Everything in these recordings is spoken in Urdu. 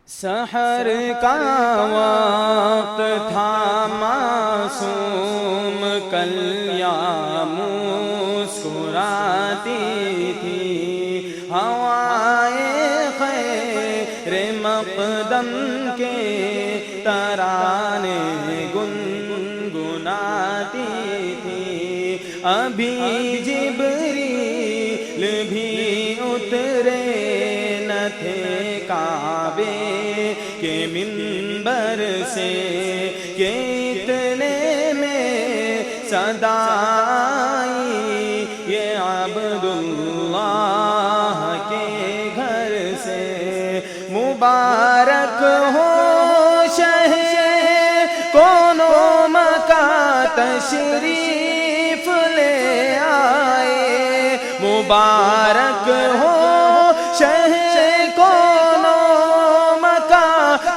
سحر کا وقت تھا معصوم کلیاں مسکراتی تھی، ہوائیں خیر مقدم کے ترانے گنگناتی تھی۔ ابھی جبریل بھی اترے نہ تھے کعبے کے منبر سے کہ اتنے میں صدا آئی یہ عبداللہ کے گھر سے۔ مبارک ہو شہ کونوں مکہ تشریف لے آئے، مبارک ہو شہ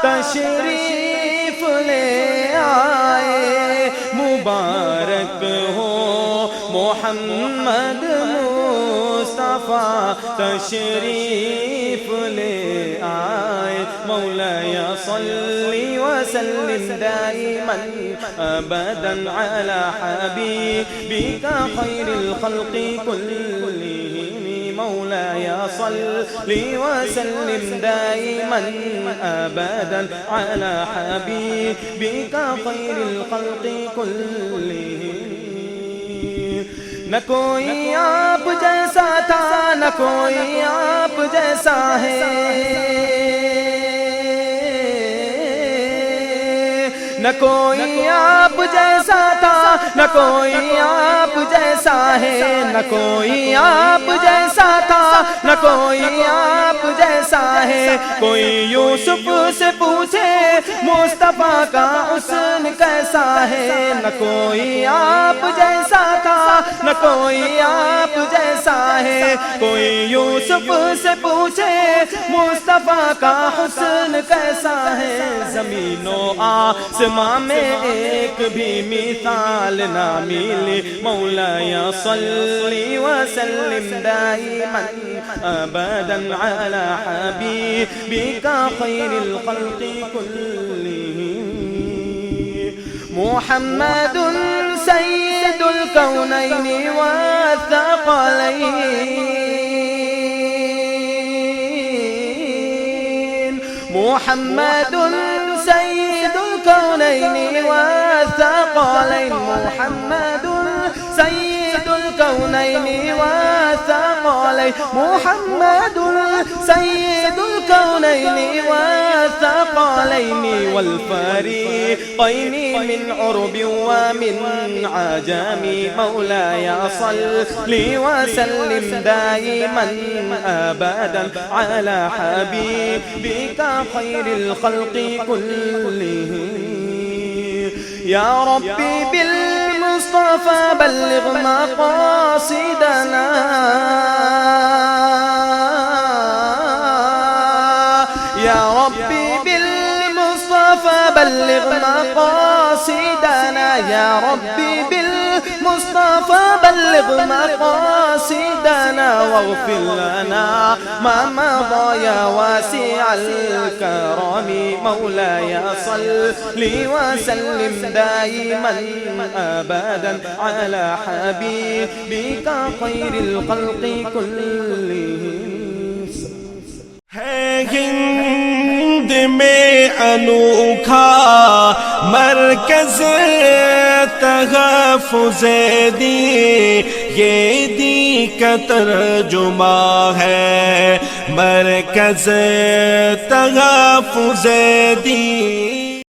تشریف لے آئے، مبارک ہو محمد مصطفیٰ تشریف لے آئے۔ مولاي صل وسلم دائما ابدا على حبيبك خير الخلق كلهم، مولاي صل وسلم دائما ابدا على حبيبك خير الخلق كلهم۔ نہ کوئی آپ جیسا تھا نہ کوئی آپ جیسا ہے، نہ کوئی آپ جیسا تھا نہ کوئی آپ جیسا ہے، نہ کوئی آپ جیسا تھا نہ کوئی آپ جیسا ہے۔ کوئی یوسف سے پوچھے مصطفیٰ کا حسن کیسا ہے، نہ کوئی آپ جیسا تھا نہ کوئی آپ جیسا ہے۔ کوئی یوسف سے پوچھے مصطفیٰ کا حسن کیسا ہے، زمین و آسمان میں ایک بھی مثال نہ ملی۔ مولاي صل وسلم دائما ابدا على حبيبك خير الخلق كلهم، محمد سيد الكونين والثقلين، محمد سيد الكونين والثقلين، محمد سيد الكونين والثقلين، محمد سيد الكونين والثقلين والفريقين من عرب ومن عجم۔ مولاي صل وسلم دائما ابدا على حبيبك خير الخلق كلهم، يا ربي بالمصطفى بلغ مقاصدنا، يا ربي بالمصطفى بلغ مقاصدنا، يا ربي بالمصطفى بلغ مقاصدنا، واغفر لنا ما مضى يا واسع الكرم۔ مولاي صل وسلم دائما ابدا على حبيبك خير الخلق كلهم۔ ہے ہند میں انوکھا مرکز تحفظ دین، یہ دین کا ترجمہ ہے مرکز تحفظ دین۔